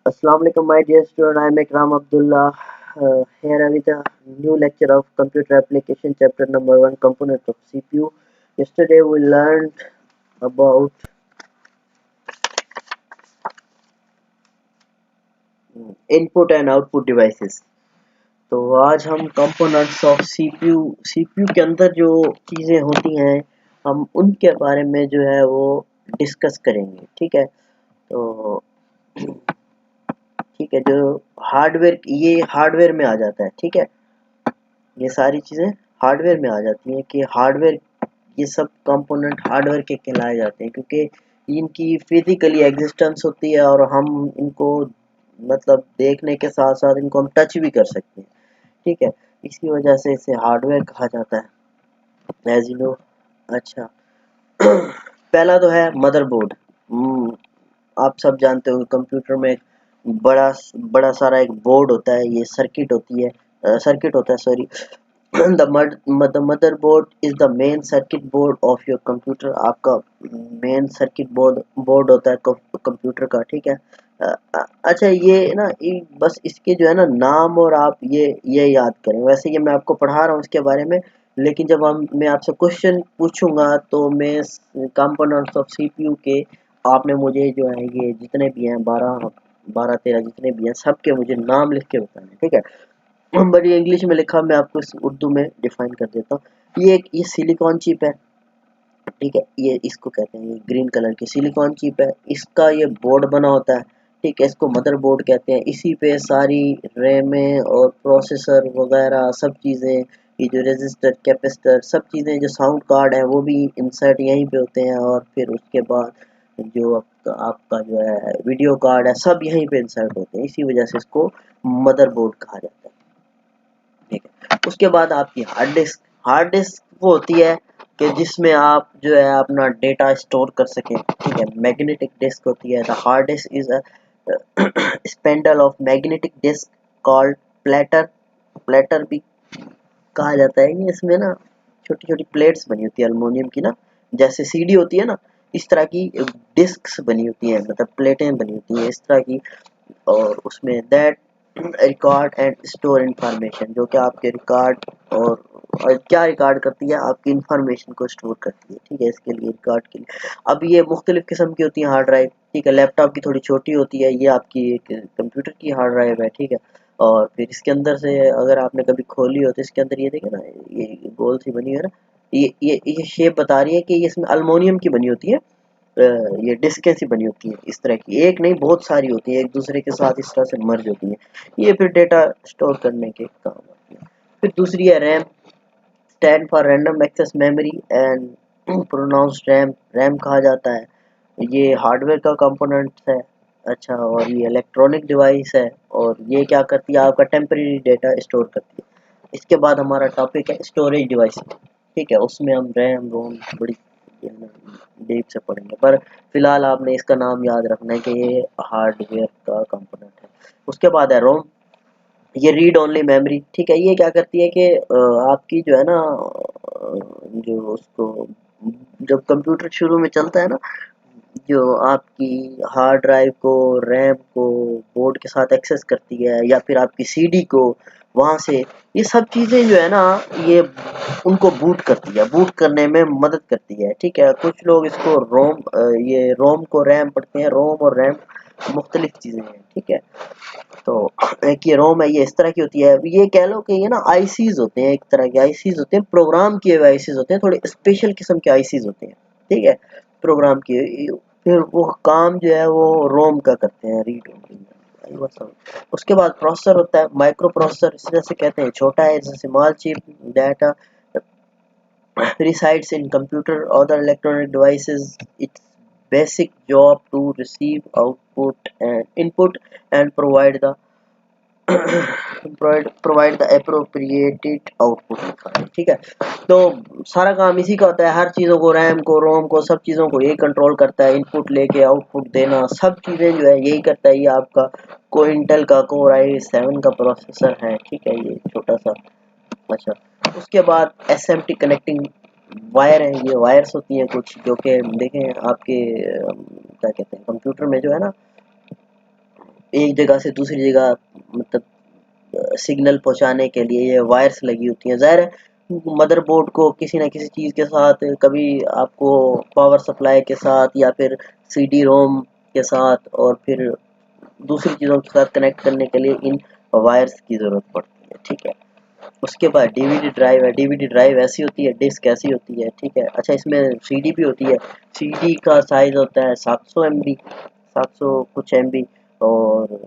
Assalamu alaikum, my dear student. I am Ikram Abdullah. Here with a new lecture of computer application, chapter number 1, component of CPU. Yesterday we learned about input and output devices. तो आज हम components of CPU के अंदर जो चीज़ें होती हैं हम उनके बारे में जो है वो डिस्कस करेंगे। ठीक है, तो ठीक है, जो हार्डवेयर, ये हार्डवेयर में आ जाता है। ठीक है, ये सारी चीज़ें हार्डवेयर में आ जाती हैं कि हार्डवेयर, ये सब कंपोनेंट हार्डवेयर के कहलाए जाते हैं क्योंकि इनकी फिजिकली एग्जिस्टेंस होती है और हम इनको मतलब देखने के साथ साथ इनको हम टच भी कर सकते हैं। ठीक है, इसी वजह से इसे हार्डवेयर कहा जाता है, एज यू नो। अच्छा, पहला तो है मदरबोर्ड। आप सब जानते हो कंप्यूटर में एक बड़ा बड़ा सारा एक बोर्ड होता है, ये सर्किट होती है, सर्किट होता है, sorry. the motherboard is the main circuit board of your computer। आपका मेन सर्किट बोर्ड होता है कंप्यूटर का। ठीक है, अच्छा, ये ना बस इसके जो है ना नाम, और आप ये याद करें। वैसे ये मैं आपको पढ़ा रहा हूँ इसके बारे में, लेकिन जब मैं आपसे क्वेश्चन पूछूंगा तो मैं कंपोनेंट्स ऑफ सीपीयू के, आपने मुझे जो है ये जितने भी हैं 12 13 जितने भी हैं सबके मुझे नाम लिख के बताने। ठीक है, बड़ी इंग्लिश में लिखा, मैं आपको इस उर्दू में डिफाइन कर देता हूँ। ये सिलिकॉन चिप है। ठीक है, ये इसको कहते हैं, ये ग्रीन कलर की सिलिकॉन चिप है, इसका ये बोर्ड बना होता है। ठीक है, इसको मदरबोर्ड कहते हैं। इसी पे सारी रैमें और प्रोसेसर वगैरह सब चीज़ें, ये जो रजिस्टर कैपेसिटर सब चीज़ें, जो साउंड कार्ड है वो भी इंसर्ट यहीं पे होते हैं, और फिर उसके बाद जो आपका जो है वीडियो कार्ड है सब यहीं पे इंसर्ट होते हैं। इसी वजह से इसको मदरबोर्ड कहा जाता है। ठीक है, उसके बाद आपकी हार्ड डिस्क वो होती है कि जिसमें आप जो है अपना डेटा स्टोर कर सकें। ठीक है, मैग्नेटिक डिस्क होती है। The hard disk is a spindle of magnetic disk called platter. Platter भी कहा जाता है। ये इसमें ना छोटी छोटी प्लेट्स बनी होती है एल्युमिनियम की ना, जैसे सीडी होती है ना, इस तरह की डिस्क्स बनी होती हैं, मतलब प्लेटें बनी होती हैं इस तरह की। और उसमें that record and store information, जो कि आपके रिकॉर्ड और क्या रिकॉर्ड करती है, आपकी इंफॉर्मेशन को स्टोर करती है। ठीक है, इसके लिए रिकॉर्ड के लिए अब ये मुख्तलिफ किस्म की होती है हार्ड ड्राइव। ठीक है, लैपटॉप की थोड़ी छोटी होती है, ये आपकी एक कंप्यूटर की हार्ड ड्राइव है। ठीक है, और फिर इसके अंदर से अगर आपने कभी खोली हो तो इसके अंदर ये देखे ना, ये गोल सी बनी है ना, ये शेप बता रही है कि ये इसमें अल्मोनियम की बनी होती है। ये डिस्कें सी बनी होती हैं इस तरह की, एक नहीं बहुत सारी होती हैं, एक दूसरे के साथ इस तरह से मर्ज होती हैं। ये फिर डेटा स्टोर करने के काम आती है। फिर दूसरी है RAM, stand for random access memory and pronounced RAM. RAM कहा जाता है, ये हार्डवेयर का कंपोनेंट है। अच्छा, और ये इलेक्ट्रॉनिक डिवाइस है, और ये क्या करती है, आपका टेम्परेरी डेटा स्टोर करती है। इसके बाद हमारा टॉपिक है स्टोरेज डिवाइस। ठीक है, उसमें हम रैम रोम बड़ी डीप से पढ़ेंगे, पर फिलहाल आपने इसका नाम याद रखना है कि ये हार्डवेयर का कंपोनेंट है। उसके बाद है रोम, ये रीड ओनली मेमोरी। ठीक है, ये क्या करती है कि आपकी जो है ना, जो उसको जब कंप्यूटर शुरू में चलता है ना, जो आपकी हार्ड ड्राइव को, रैम को बोर्ड के साथ एक्सेस करती है, या फिर आपकी सीडी को वहां से, ये सब चीजें जो है ना, ये उनको बूट करती है, बूट करने में मदद करती है। ठीक है, कुछ लोग इसको रोम, ये रोम को रैम पढ़ते हैं। रोम और रैम मुख्तलिफ चीजें हैं। ठीक है, तो एक ये रोम है, ये इस तरह की होती है। ये कह लो कि ये ना आईसीज होते हैं, एक तरह के आईसीज होते हैं, प्रोग्राम किए हुए आईसीज होते हैं, थोड़े स्पेशल किस्म के आईसीज होते हैं। ठीक है, प्रोग्राम किए, फिर वो काम जो है वो रोम का करते हैं, रीड ओनली। उसके बाद प्रोसेसर होता है, माइक्रो प्रोसेसर इस तरह से कहते हैं, छोटा है, जैसे small chip data resides in computer or other electronic devices. Its basic job to receive output and input and provide the appropriate output लिखा है। ठीक है, तो सारा काम इसी का होता है, हर चीज़ों को, रैम को, रोम को, सब चीज़ों को यही कंट्रोल करता है। इनपुट लेके आउटपुट देना, सब चीज़ें जो है यही करता है। ये आपका इंटेल का कोर i7 का प्रोसेसर है। ठीक है, ये छोटा सा। अच्छा, उसके बाद एसएमटी कनेक्टिंग वायर है, ये वायर्स होती हैं कुछ, जो कि देखें आपके क्या कहते हैं कंप्यूटर में जो है ना, एक जगह से दूसरी जगह मतलब सिग्नल पहुंचाने के लिए ये वायर्स लगी होती हैं। ज़ाहिर है मदरबोर्ड को किसी न किसी चीज़ के साथ, कभी आपको पावर सप्लाई के साथ या फिर सीडी रोम के साथ और फिर दूसरी चीज़ों के साथ कनेक्ट करने के लिए इन वायर्स की ज़रूरत पड़ती है, ठीक है। उसके बाद डीवीडी ड्राइव है। डीवीडी ड्राइव ऐसी होती है, डिस्क ऐसी होती है, ठीक है। अच्छा, इसमें सीडी भी होती है। सीडी का साइज़ होता है 700 एमबी, 700 कुछ एमबी, और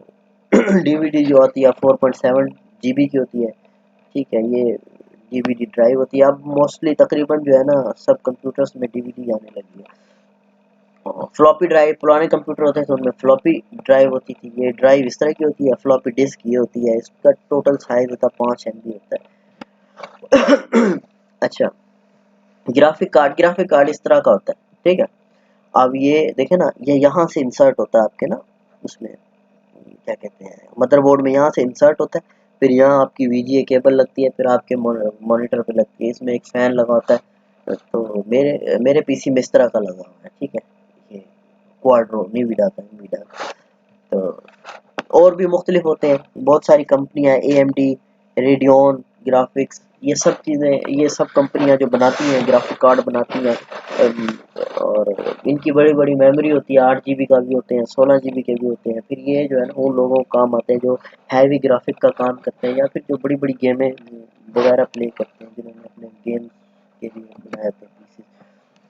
डीवीडी जो आती है 4.7 जीबी की होती है, ठीक है। ये डीवीडी ड्राइव होती है। अब मोस्टली तकरीबन जो है ना सब कंप्यूटर्स में डीवीडी आने लगी है। फ्लॉपी ड्राइव, पुराने कंप्यूटर होते थे तो उनमें फ्लॉपी ड्राइव होती थी। ये ड्राइव इस तरह की होती है, फ्लॉपी डिस्क ये होती है। इसका टोटल साइज होता है 5 एमबी होता है। अच्छा, ग्राफिक कार्ड इस तरह का होता है, ठीक है। अब ये देखे ना, ये यहाँ से इंसर्ट होता है आपके ना, उसमें क्या कहते हैं, मदरबोर्ड में यहाँ से इंसर्ट होता है, फिर यहाँ आपकी वीजीए केबल लगती है, फिर आपके मॉनिटर पे लगती है। इसमें एक फैन लगा होता है। तो मेरे मेरे पीसी में इस तरह का लगा हुआ है, ठीक है। ये क्वाड्रो नीविडा का, नीविडा। तो और भी मुख्तलिफ होते हैं, बहुत सारी कंपनियां, AMD, रेडियन ग्राफिक्स, ये सब चीज़ें, ये सब कंपनियां जो बनाती हैं ग्राफिक कार्ड बनाती हैं। और इनकी बड़ी बड़ी मेमोरी होती है, 8 GB का भी होते हैं, 16 GB के भी होते हैं। फिर ये जो है ना उन लोगों को काम आते हैं जो हैवी ग्राफिक का काम करते हैं, या फिर जो बड़ी बड़ी गेमें वगैरह प्ले करते हैं, जिन्होंने अपने गेम के लिए बनाए थे पीसी।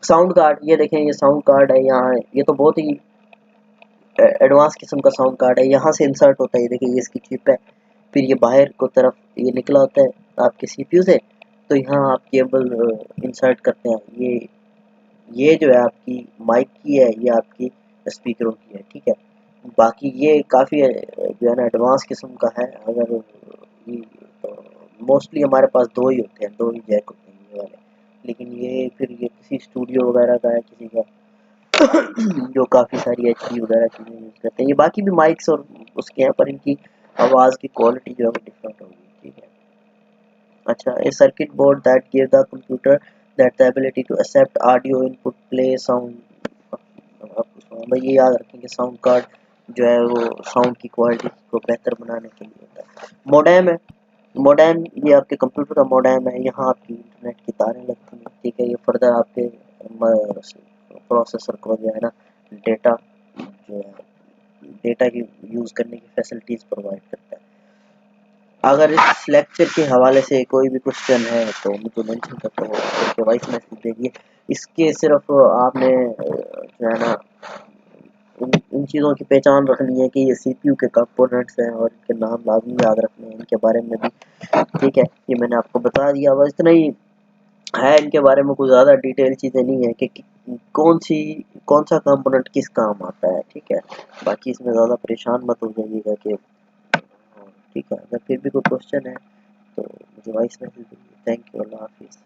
साउंड कार्ड, ये देखें, ये साउंड कार्ड है यहाँ। ये तो बहुत ही एडवांस किस्म का साउंड कार्ड है। यहाँ से इंसर्ट होता है, ये देखिए, ये इसकी चिप है। फिर ये बाहर को तरफ ये निकला होता है आपके सीपीयू से। तो यहाँ आप केबल इंसर्ट करते हैं। ये जो है आपकी माइक की है, ये आपकी स्पीकरों की है, ठीक है। बाकी ये काफ़ी जो है ना एडवांस किस्म का है। अगर ये तो मोस्टली हमारे पास दो ही होते हैं, दो ही जैक होते हैं ये वाले। लेकिन ये फिर ये किसी स्टूडियो वगैरह का है, किसी का जो काफ़ी सारी एचडी वगैरह चीज़ें यूज़ करते हैं। ये बाकी भी माइक्स और उसके हैं, पर इनकी आवाज़ की क्वालिटी जो है वो डिफरेंट होगी, ठीक है। अच्छा, a circuit board that give the computer that the ability to accept audio input, play sound। भाई ये याद रखें कि साउंड कार्ड जो है वो साउंड की क्वालिटी को बेहतर बनाने के लिए होता है। मोडेम है। मोडेम ये आपके कंप्यूटर का मोडेम है। यहाँ आपकी इंटरनेट की तारें लगती हैं, ठीक है। ये फर्दर आपके प्रोसेसर को जो है ना डेटा जो है डेटा की यूज़ करने की फैसिलिटीज़ प्रोवाइड करता है। अगर इस लेक्चर के हवाले से कोई भी क्वेश्चन है तो मुझे मेंशन करते हो करके वॉइस मैसेज भेजिए। इसके सिर्फ आपने जो है ना इन चीज़ों की पहचान रखनी है कि ये सीपीयू के कंपोनेंट्स हैं और इनके नाम लाजमी याद रखने हैं, इनके बारे में भी, ठीक है। ये मैंने आपको बता दिया, बस इतना ही है। इनके बारे में कुछ ज़्यादा डिटेल चीज़ें नहीं है कि कौन सा कंपोनेंट किस काम आता है, ठीक है। बाकी इसमें ज़्यादा परेशान मत हो जाइएगा कि, ठीक है। अगर फिर भी कोई क्वेश्चन है तो मुझे वॉइस मैसेज दीजिए। थैंक यू, अल्लाह हाफिज़।